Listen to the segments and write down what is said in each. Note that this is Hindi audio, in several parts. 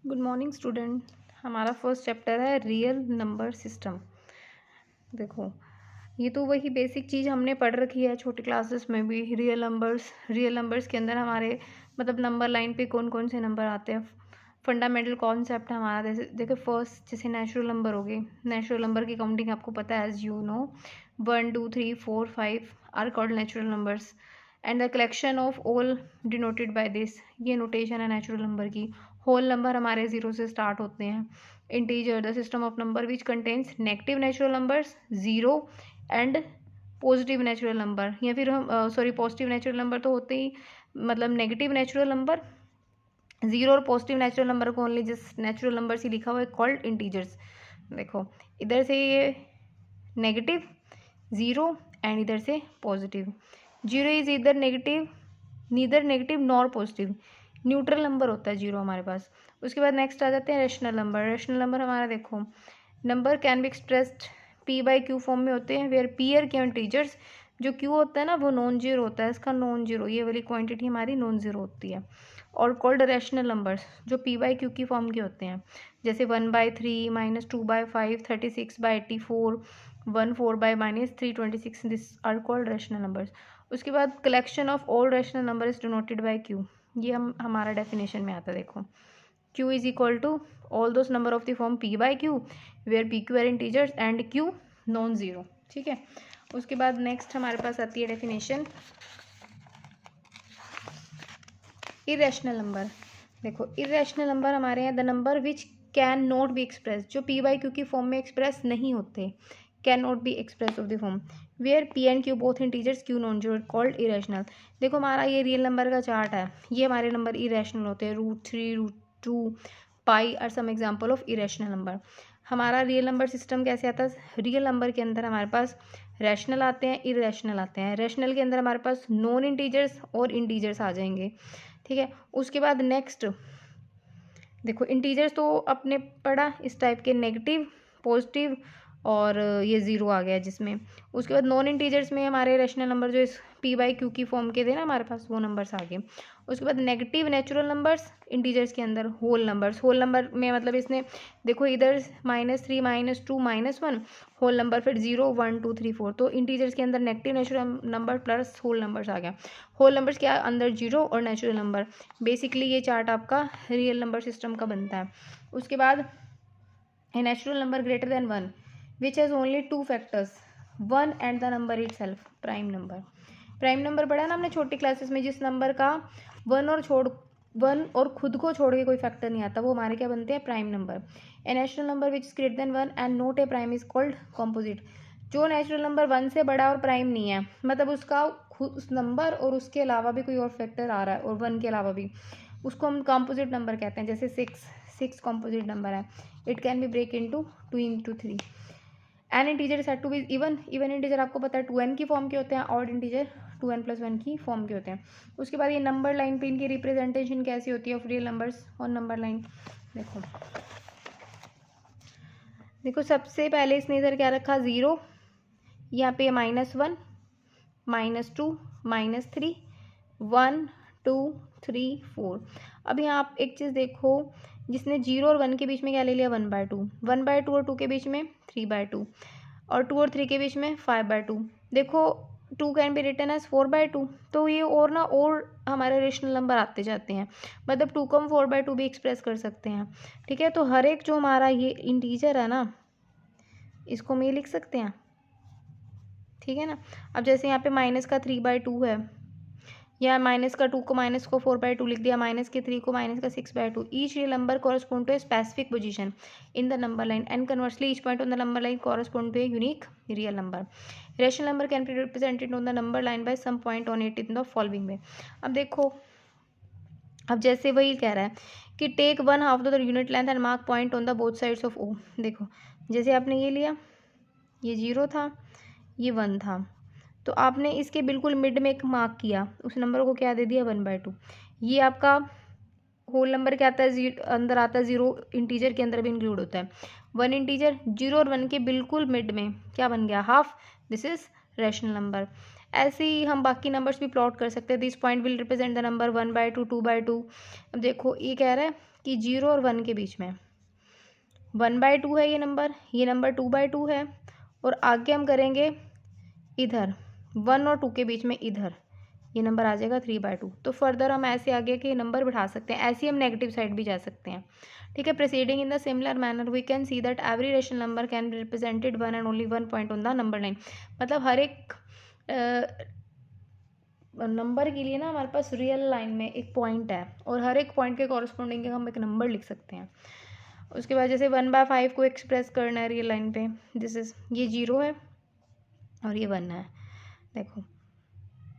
Good morning student. हमारा फर्स्ट चैप्टर है रियल नंबर सिस्टम। देखो, ये तो वही बेसिक चीज़ हमने पढ़ रखी है छोटी क्लासेस में भी। रियल नंबर्स के अंदर हमारे मतलब नंबर लाइन पे कौन कौन से नंबर आते हैं, फंडामेंटल कॉन्सेप्ट है हमारा। जैसे देखो, फर्स्ट जैसे नेचुरल नंबर हो गए। नेचुरल नंबर की काउंटिंग आपको पता है, as you know 1 2 3 4 5 are called natural numbers and the collection of all denoted by this. ये नोटेशन है नेचुरल नंबर की। होल नंबर हमारे जीरो से स्टार्ट होते हैं। Integer the system of number which contains negative natural numbers zero and positive natural number, या फिर हम पॉजिटिव नेचुरल नंबर तो होते ही, मतलब नेगेटिव नेचुरल नंबर जीरो और पॉजिटिव नेचुरल नंबर को ओनली जिस नेचुरल नंबर से लिखा हुआ है कॉल्ड इंटीजर्स। देखो, इधर से ये नेगेटिव ज़ीरो एंड इधर से पॉजिटिव। जीरो इज इधर negative, neither negative nor positive, neutral number होता है जीरो हमारे पास। उसके बाद नेक्स्ट आ जाते हैं रेशनल नंबर। रेशनल नंबर हमारा देखो, number can be expressed P by Q form में होते हैं, वेयर पी आर के इंटीजर्स। जो क्यू होता है ना वो नॉन जीरो होता है, इसका नॉन जीरो, ये वाली क्वांटिटी हमारी नॉन जीरो होती है। और कॉल्ड रेशनल नंबर्स जो पी बाई क्यू की फॉर्म के होते हैं, जैसे 1/3 -2/5 36/84 1/4 -326, this are called rational numbers. उसके बाद collection of all rational number is denoted by Q. ये हमारा डेफिनेशन में आता है। देखो, q is equal to all those number of the form p by Q where P Q are integers and q non zero. ठीक है। उसके बाद नेक्स्ट हमारे पास आती है डेफिनेशन इरेशनल नंबर। देखो, इरेशनल नंबर हमारे यहाँ the number which can not be express, जो पी बाई क्यू की फॉर्म में एक्सप्रेस नहीं होते, can not be express of the form where P and Q both integers Q non zero called irrational. देखो, हमारा ये रियल नंबर का चार्ट है, ये हमारे नंबर इरेशनल होते हैं। √3 √2 pi are some example of irrational number. हमारा रियल नंबर सिस्टम कैसे आता है? रियल नंबर के अंदर हमारे पास रैशनल आते हैं, इरेशनल आते हैं। रैशनल के अंदर हमारे पास नॉन इंटीजर्स और इंटीजर्स आ जाएंगे। ठीक है। उसके बाद नेक्स्ट देखो, इंटीजर्स तो अपने पढ़ा इस टाइप के, नेगेटिव, पॉजिटिव और ये ज़ीरो आ गया जिसमें। उसके बाद नॉन इंटीजर्स में हमारे रेशनल नंबर जो इस पी बाई क्यू की फॉर्म के थे ना हमारे पास, वो नंबर्स आ गए। उसके बाद नेगेटिव नेचुरल नंबर्स, इंटीजर्स के अंदर होल नंबर्स। होल नंबर में मतलब इसने देखो इधर -3 -2 -1 होल नंबर, फिर 0 1 2 3 4, तो इंटीजर्स के अंदर negative natural number plus whole numbers आ गया। होल नंबर्स के अंदर जीरो और नेचुरल नंबर। बेसिकली ये चार्ट आपका रियल नंबर सिस्टम का बनता है। उसके बाद a natural number greater than 1 which has only 2 factors 1 and the number itself, prime number. Prime number पढ़ा ना हमने छोटी क्लासेस में, जिस नंबर का वन और खुद को छोड़ के कोई फैक्टर नहीं आता, वो हमारे क्या बनते हैं? Prime number. A natural number which is greater than 1 and note A prime is called composite. जो नेचुरल नंबर 1 से बड़ा और प्राइम नहीं है, मतलब उसका खुद उस नंबर और उसके अलावा भी कोई और फैक्टर आ रहा है और 1 के अलावा भी, उसको हम कॉम्पोजिट नंबर कहते हैं। जैसे 6 कॉम्पोजिट नंबर है। It can be break into 2 into 3। An integer set to be even. Even integer आपको पता है 2n की फॉर्म के होते हैं, ऑड इंटीजर 2n + 1 की फॉर्म के होते हैं। उसके बाद ये नंबर लाइन पे इनकी रिप्रेजेंटेशन कैसी होती है of real numbers on number line. देखो देखो, सबसे पहले इसने इधर क्या रखा? 0, यहाँ पे -1 -2 -3 1 2 3 4। अब यहाँ आप एक चीज़ देखो, जिसने 0 और 1 के बीच में क्या ले लिया? 1/2। 1/2 और 2 के बीच में 3/2 और 2 और 3 के बीच में 5/2। देखो, 2 कैन बी रिटन एज 4/2। तो ये और ना और हमारे रेशनल नंबर आते जाते हैं, मतलब 2 को हम 4/2 भी एक्सप्रेस कर सकते हैं। ठीक है। तो हर एक जो हमारा ये इंटीजर है ना, इसको हम ये लिख सकते हैं। ठीक है ना। अब जैसे यहाँ पे माइनस का 3/2 है, या माइनस का 2 को माइनस को 4/2 लिख दिया, माइनस के 3 को माइनस का 6/2। Each real number correspond to a specific position in the number line and conversely each point on the number line correspond to a unique real number. Rational number can be represented on the number line by some point on it in the following way. अब देखो, अब जैसे वही कह रहा है कि take 1/2 the unit length and mark point on the both sides of O. देखो, जैसे आपने ये लिया, ये 0 था, ये 1 था, तो आपने इसके बिल्कुल मिड में एक मार्क किया, उस नंबर को क्या दे दिया? 1/2। ये आपका होल नंबर क्या आता है? अंदर आता है 0, इंटीजर के अंदर भी इंक्लूड होता है। 1 इंटीजर, 0 और 1 के बिल्कुल मिड में क्या बन गया? Half. This is rational number. ऐसे ही हम बाकी नंबर्स भी प्लॉट कर सकते हैं। This point will represent the number 1/2, 2/2। अब देखो ये कह रहा है कि 0 और 1 के बीच में 1/2 है ये नंबर 2/2 है, और आगे हम करेंगे इधर 1 और 2 के बीच में इधर ये नंबर आ जाएगा 3/2। तो फर्दर हम ऐसे आगे के नंबर बढ़ा सकते हैं, ऐसे ही हम नेगेटिव साइड भी जा सकते हैं। ठीक है, proceeding in the similar manner we can see that every rational number can be represented one and only one point on the number line. मतलब हर एक नंबर के लिए ना हमारे पास रियल लाइन में एक पॉइंट है, और हर एक पॉइंट के कॉरस्पॉन्डिंग हम एक नंबर लिख सकते हैं। उसके बाद जैसे 1/5 को एक्सप्रेस करना है रियल लाइन पे, दिस इज ये 0 है और ये 1 है। देखो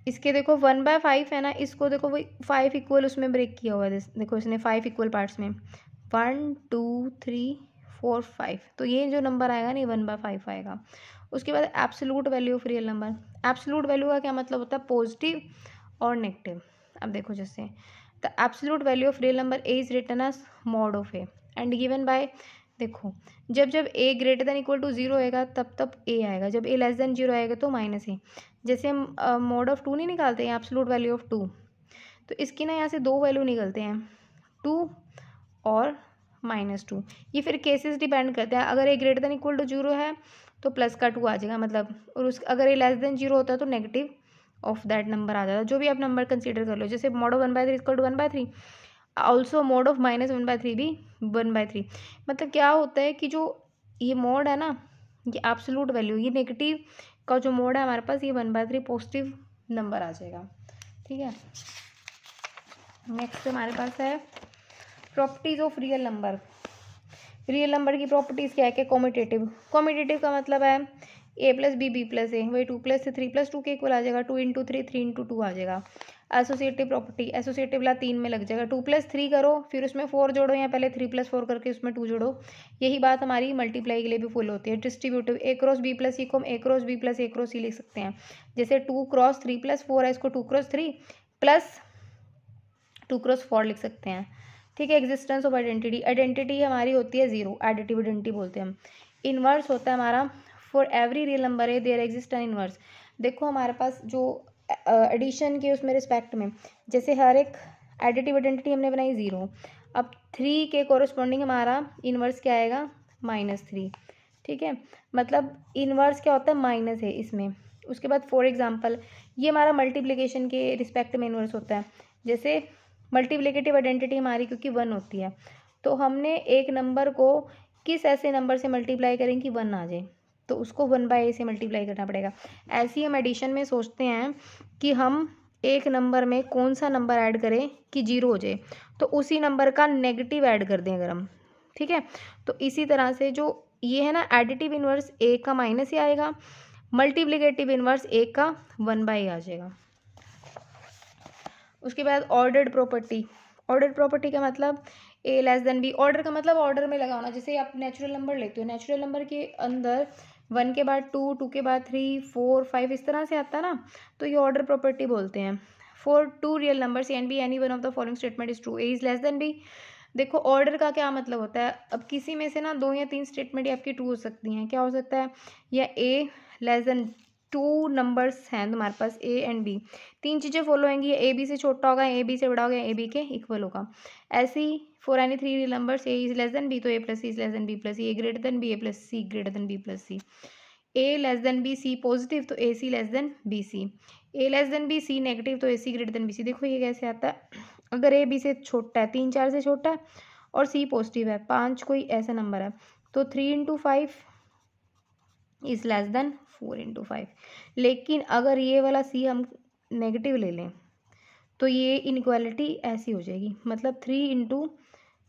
इसके देखो 1/5 है ना, इसको देखो वही 5 इक्वल उसमें ब्रेक किया हुआ है। देखो इसने 5 इक्वल पार्ट्स में 1 2 3 4 5, तो ये जो नंबर आएगा ना ये 1/5 आएगा। उसके बाद absolute value of real number. Absolute value का क्या मतलब होता है? पॉजिटिव और नेगेटिव। अब देखो जैसे the absolute value of real number A is written as mod of A and given by, देखो जब जब A greater than equal to 0 आएगा तब ए आएगा, जब ए लेस देन 0 आएगा तो माइनस ए। जैसे हम मॉड ऑफ 2 नहीं निकालते हैं, एब्सोल्यूट वैल्यू ऑफ 2, तो इसकी ना यहाँ से 2 वैल्यू निकलते हैं, 2 और -2। ये फिर केसेस डिपेंड करते हैं। अगर ए ग्रेटर देन इक्वल टू 0 है तो प्लस का 2 आ जाएगा, मतलब, और उस अगर ए लेस देन 0 होता है तो नेगेटिव ऑफ दैट नंबर आ जाता है। जो भी आप नंबर कंसीडर कर लो, जैसे mod of 1/3 equal to 1/3, also mod of -1/3 भी 1/3। मतलब क्या होता है कि जो ये मोड है ना, ये एब्सोल्यूट वैल्यू, ये नेगेटिव का जो मोड है हमारे पास, ये 1/3 पॉजिटिव नंबर आ जाएगा। ठीक है, नेक्स्ट हमारे पास है properties of real number. Real number की प्रॉपर्टीज क्या है कि कॉम्यूटेटिव। कॉम्यूटेटिव का मतलब है a plus B B plus A, वही 2 प्लस 3 प्लस 2 के इक्वल आ जाएगा, 2 इंटू 3 3 इंटू 2 आ जाएगा। एसोसिएटिव प्रॉपर्टी, एसोसिएटिव ला 3 में लग जाएगा, 2 प्लस 3 करो फिर उसमें 4 जोड़ो, या पहले 3 प्लस 4 करके उसमें 2 जोड़ो। यही बात हमारी मल्टीप्लाई के लिए भी फुल होती है। डिस्ट्रीब्यूटिव, ए क्रॉस बी प्लस सी को हम ए क्रॉस बी प्लस ए क्रॉस सी लिख सकते हैं। जैसे 2 क्रॉस 3 प्लस 4 है, इसको 2 क्रॉस 3 प्लस 2 क्रॉस 4 लिख सकते हैं। ठीक है, एग्जिस्टेंस ऑफ आइडेंटिटी, आइडेंटिटी हमारी होती है 0, एडिटिव आइडेंटिटी बोलते हैं हम। इनवर्स होता है हमारा फॉर एवरी रियल नंबर है देयर एग्जिस्ट एन इनवर्स। देखो हमारे पास जो एडिशन के उसमें रिस्पेक्ट में, जैसे हर एक एडिटिव आइडेंटिटी हमने बनाई 0, अब 3 के कोरस्पॉन्डिंग हमारा इनवर्स क्या आएगा? -3। ठीक है, मतलब इनवर्स क्या होता है? माइनस है इसमें। उसके बाद फॉर एग्जांपल ये हमारा मल्टीप्लिकेशन के रिस्पेक्ट में इनवर्स होता है। जैसे मल्टीप्लिकेटिव आइडेंटिटी हमारी क्योंकि 1 होती है, तो हमने एक नंबर को किस ऐसे नंबर से मल्टीप्लाई करें कि 1 आ जाए, तो उसको 1/a से मल्टीप्लाई करना पड़ेगा। ऐसे ही हम एडिशन में सोचते हैं कि हम एक नंबर में कौन सा नंबर ऐड करें कि 0 हो जाए, तो उसी नंबर का नेगेटिव ऐड कर दें अगर हम। ठीक है, तो इसी तरह से जो ये है ना, एडिटिव इनवर्स ए का माइनस ही आएगा, मल्टीप्लिकेटिव इनवर्स ए का 1/a आ जाएगा। उसके बाद ऑर्डर्ड प्रॉपर्टी। ऑर्डर्ड प्रॉपर्टी का मतलब ए लेस देन बी। ऑर्डर का मतलब ऑर्डर में लगाना। जैसे आप नेचुरल नंबर लेते हो, नेचुरल नंबर के अंदर 1 के बाद 2, 2 के बाद 3, 4, 5 इस तरह से आता है ना, तो ये ऑर्डर प्रॉपर्टी बोलते हैं। For 2 real numbers and B any one of the following statement is true, A is less than B. देखो ऑर्डर का क्या मतलब होता है, अब किसी में से ना 2 या 3 स्टेटमेंट आपकी ट्रू हो सकती हैं। क्या हो सकता है? या ए लेस देन 2 नंबर्स हैं तुम्हारे पास ए एंड बी, 3 चीज़ें फॉलो होंगी, ए बी से छोटा होगा, ए बी से बड़ा होगा, ए बी के इक्वल होगा। ऐसे ही for any 3 real numbers A is less than B, तो A plus C is less than B plus C, A greater than B, A plus C greater than B plus C. A less than B C positive, तो A C less than B C. A less than B C negative, तो A C greater than B C. देखो ये कैसे आता है, अगर ए बी से छोटा है, 3 4 से छोटा है, और सी पॉजिटिव है, 5 कोई ऐसा नंबर है, तो 3 into 5 is less then 4 into 5। लेकिन अगर ये वाला सी हम नेगेटिव ले लें तो ये इनइक्वालिटी ऐसी हो जाएगी, मतलब 3 into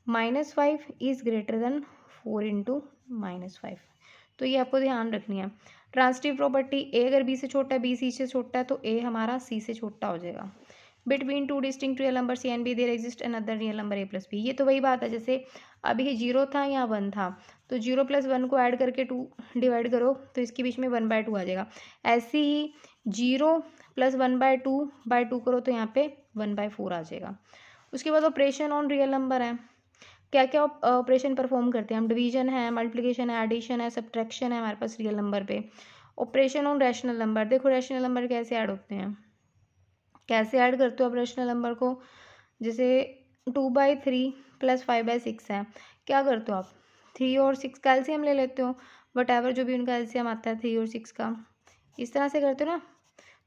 -5 is greater than 4 into -5। तो ये आपको ध्यान रखनी है। ट्रांसिटिव प्रॉपर्टी, ए अगर बी से छोटा है, बी सी से छोटा है, तो ए हमारा सी से छोटा हो जाएगा। Between 2 distinct real number C and B there exist another real number A plus B. ये तो वही बात है, जैसे अभी 0 था यहाँ 1 था, तो 0 + 1 को ऐड करके 2 डिवाइड करो तो इसके बीच में 1/2 आ जाएगा। ऐसे ही 0 + 1/2 करो तो यहाँ पे 1/4 आ जाएगा। उसके बाद ऑपरेशन ऑन रियल नंबर है। क्या क्या ऑपरेशन परफॉर्म करते हैं हम? डिवीजन है, मल्टीप्लिकेशन है, एडिशन है, सब्ट्रैक्शन है हमारे पास रियल नंबर पे। ऑपरेशन ऑन रैशनल नंबर, देखो रैशनल नंबर कैसे ऐड होते हैं, कैसे ऐड करते हो आप रैशनल नंबर को। जैसे 2/3 + 5/6 है, क्या करते हो आप 3 और 6 का एलसीएम ले लेते हो, वट जो भी उनका एलसीएम आता है 3 और 6 का, इस तरह से करते हो ना।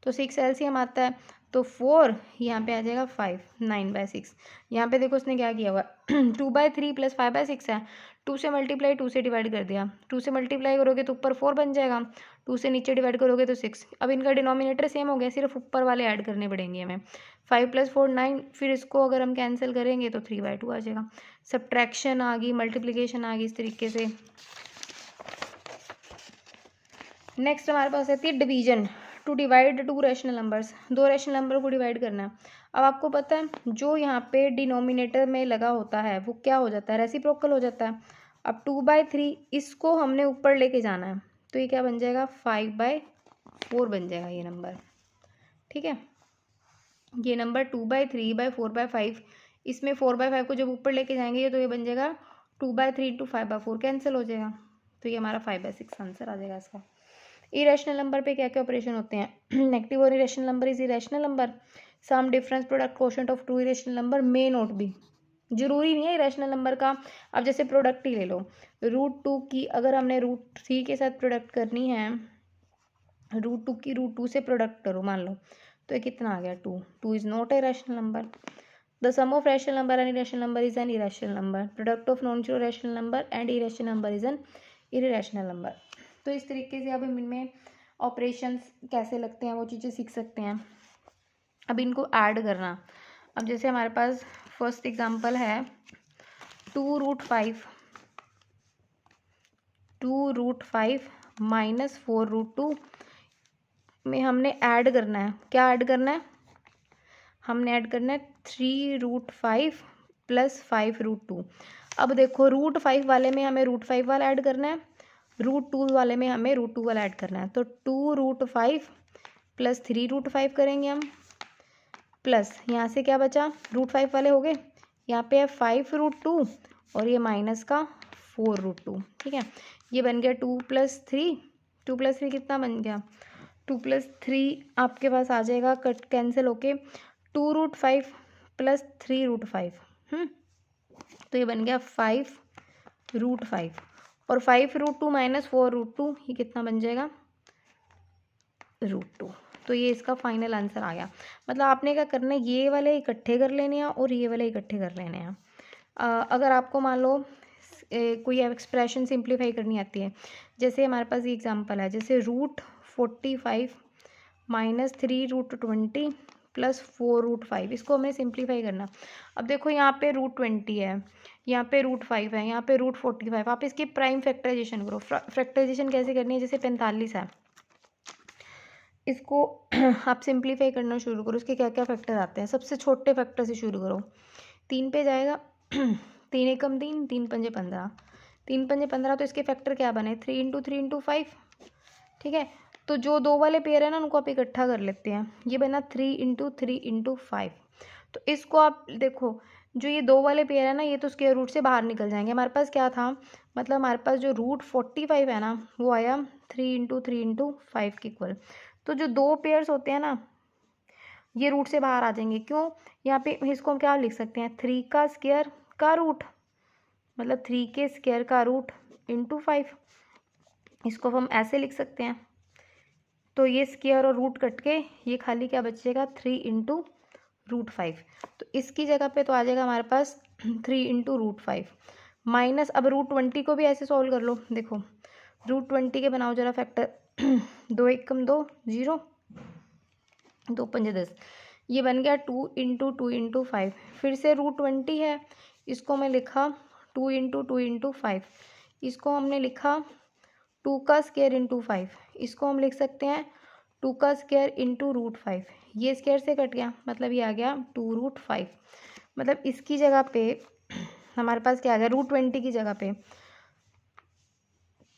तो 6 एलसीएम आता है तो 4, यहाँ पे आ जाएगा 5, 9/6। यहाँ पे देखो उसने क्या किया हुआ 2/3 + 5/6 है, 2 से मल्टीप्लाई 2 से डिवाइड कर दिया, 2 से मल्टीप्लाई करोगे तो ऊपर 4 बन जाएगा, 2 से नीचे डिवाइड करोगे तो 6। अब इनका डिनोमिनेटर सेम हो गया, सिर्फ ऊपर वाले ऐड करने पड़ेंगे हमें। 5 + 4 9, फिर इसको अगर हम कैंसिल करेंगे तो 3/2 आ जाएगा। सब्ट्रैक्शन आ गई, मल्टीप्लिकेशन आ गई, इस तरीके से। नेक्स्ट हमारे पास आती है division, to divide 2 rational numbers, 2 rational number को डिवाइड करना है। अब आपको पता है जो यहाँ पे डिनोमिनेटर में लगा होता है वो क्या हो जाता है, रेसिप्रोकल हो जाता है। अब 2/3 इसको हमने ऊपर लेके जाना है, तो ये क्या बन जाएगा 5/4 बन जाएगा ये नंबर, ठीक है। ये नंबर 2/3/4/5, इसमें 4/5 को जब ऊपर लेके जाएंगे तो ये बन जाएगा 2/3 × 5/4, कैंसिल हो जाएगा, तो ये हमारा 5/6 आंसर आ जाएगा इसका। इरेशनल नंबर पे क्या क्या ऑपरेशन होते हैं, नेगेटिव और irrational number is irrational number, sum difference product quotient of 2 irrational number may not be, जरूरी नहीं है इरेशनल नंबर का। अब जैसे प्रोडक्ट ही ले लो, √2 की अगर हमने √3 के साथ प्रोडक्ट करनी है, √2 की √2 से प्रोडक्ट करो मान लो, तो ये कितना आ गया 2 is not a rational number. The sum of rational number and irrational number is an irrational number, product of non zero rational number and irrational number is an irrational number. तो इस तरीके से अब हम इनमें ऑपरेशंस कैसे लगते हैं वो चीज़ें सीख सकते हैं। अब इनको ऐड करना, अब जैसे हमारे पास फर्स्ट एग्जांपल है 2√5 -4√2 में हमने ऐड करना है, क्या ऐड करना है, हमने ऐड करना है 3√5 + 5√2। अब देखो √5 वाले में हमें √5 वाला ऐड करना है, √2 वाले में हमें √2 वाला ऐड करना है, तो 2√5 + 3√5 करेंगे हम, प्लस यहाँ से क्या बचा, √5 वाले हो गए, यहाँ पे है 5√2 और ये माइनस का 4√2, ठीक है। ये बन गया 2 + 3, 2 + 3 कितना बन गया, 2 + 3 आपके पास आ जाएगा कट कैंसिल होके 2√5 + 3√5, तो ये बन गया 5√5 और 5√2 - 4√2 ये कितना बन जाएगा √2। तो ये इसका फाइनल आंसर आ गया। मतलब आपने क्या करना है, ये वाले इकट्ठे कर लेने हैं और ये वाले इकट्ठे कर लेने हैं। अगर आपको मान लो कोई एक्सप्रेशन सिंप्लीफाई करनी आती है, जैसे हमारे पास ये एग्जांपल है, जैसे √45 - 3√20 + 4√5, इसको हमें सिंप्लीफाई करना। अब देखो यहाँ पे √20 है, यहाँ पे √5 है, यहाँ पे √45, आप इसकी प्राइम फैक्टराइजेशन करो। फैक्टराइजेशन कैसे करनी है, जैसे 45 है, इसको आप सिंप्लीफाई करना शुरू करो, उसके क्या क्या फैक्टर आते हैं, सबसे छोटे फैक्टर से शुरू करो। 3 पे जाएगा 3 एकम 3, 3 पंजे 15, 3 पंजे 15, तो इसके फैक्टर क्या बने 3 × 3 × 5, ठीक है। तो जो दो वाले पेयर है ना उनको आप इकट्ठा कर लेते हैं, ये बना 3 × 3 × 5। तो इसको आप देखो, जो ये दो वाले पेयर है ना ये तो स्क्वायर रूट से बाहर निकल जाएंगे। हमारे पास क्या था, मतलब हमारे पास जो √45 है ना वो आया 3 × 3 × 5 के इक्वल। तो जो दो पेयर्स होते हैं ना ये रूट से बाहर आ जाएंगे, क्यों, यहाँ पे इसको हम क्या लिख सकते हैं 3 का स्क्वायर का रूट, मतलब 3 के स्क्वायर का रूट × 5, इसको हम ऐसे लिख सकते हैं। तो ये स्क्वायर और रूट कट के ये खाली क्या बचेगा 3 × √5, तो इसकी जगह पे तो आ जाएगा हमारे पास 3 × √5 माइनस, अब √20 को भी ऐसे सॉल्व कर लो, देखो √20 के बनाओ जरा फैक्टर 2 एकम 2 0, 2 पंजे 10, ये बन गया 2 × 2 × 5, फिर से √20 है, इसको मैं लिखा 2 × 2 × 5, इसको हमने लिखा 2 का स्क्वायर × 5, इसको हम लिख सकते हैं 2 का स्क्वायर × √5, ये स्क्वायर से कट गया, मतलब ये आ गया 2√5। मतलब इसकी जगह पे हमारे पास क्या आ गया, √20 की जगह पे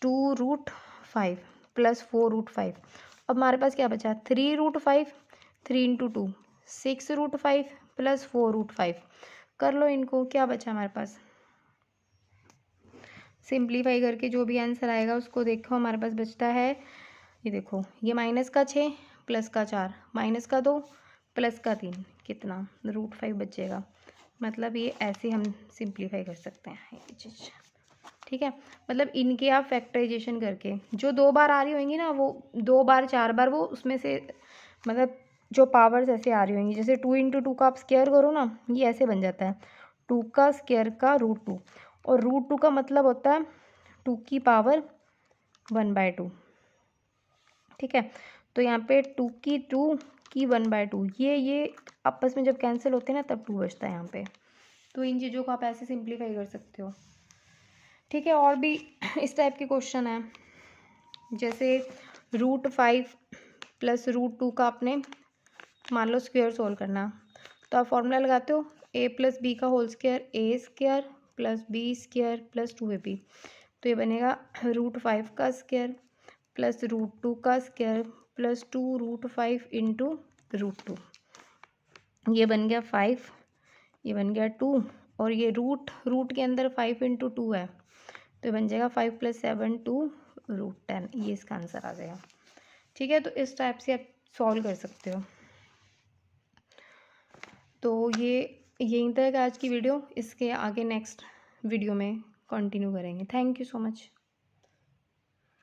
2√5 + 4√5। अब हमारे पास क्या बचा 3√5, 3 × 2 6√5 + 4√5, कर लो इनको, क्या बचा हमारे पास, सिंप्लीफाई करके जो भी आंसर आएगा उसको देखो, हमारे पास बचता है ये देखो, ये माइनस का 6 प्लस का 4 माइनस का 2 प्लस का 3 कितना √5 बचेगा। मतलब ये ऐसे हम सिंप्लीफाई कर सकते हैं ये चीज़, ठीक है। मतलब इनके आप फैक्टराइजेशन करके जो 2 बार आ रही होंगी ना, वो 2 बार 4 बार, वो उसमें से मतलब जो पावर्स ऐसे आ रही होंगी, जैसे 2 × 2 का आप स्क्वायर करो ना, ये ऐसे बन जाता है 2 का स्क्वायर का √2, और √2 का मतलब होता है 2 की पावर 1/2, ठीक है। तो यहाँ पे 2 की 1/2, ये आपस में जब कैंसिल होते हैं ना तब 2 बचता है यहाँ पे। तो इन चीज़ों को आप ऐसे सिंप्लीफाई कर सकते हो, ठीक है। और भी इस टाइप के क्वेश्चन है, जैसे √5 प्लस √2 का आपने मान लो स्क्वायर सोल्व करना, तो आप फॉर्मूला लगाते हो a + b का whole square a² + b² + 2ab। तो ये बनेगा √5 का स्क्वायर प्लस √2 का स्क्वायर प्लस 2√5 × √2, ये बन गया 5, ये बन गया 2, और ये रूट के अंदर 5 × 2 है, तो ये बन जाएगा 5 + 7 2 √10, ये इसका आंसर आ जाएगा, ठीक है। तो इस टाइप से आप सॉल्व कर सकते हो। तो ये यहीं तक आज की वीडियो, इसके आगे नेक्स्ट वीडियो में कंटिन्यू करेंगे। Thank you so much.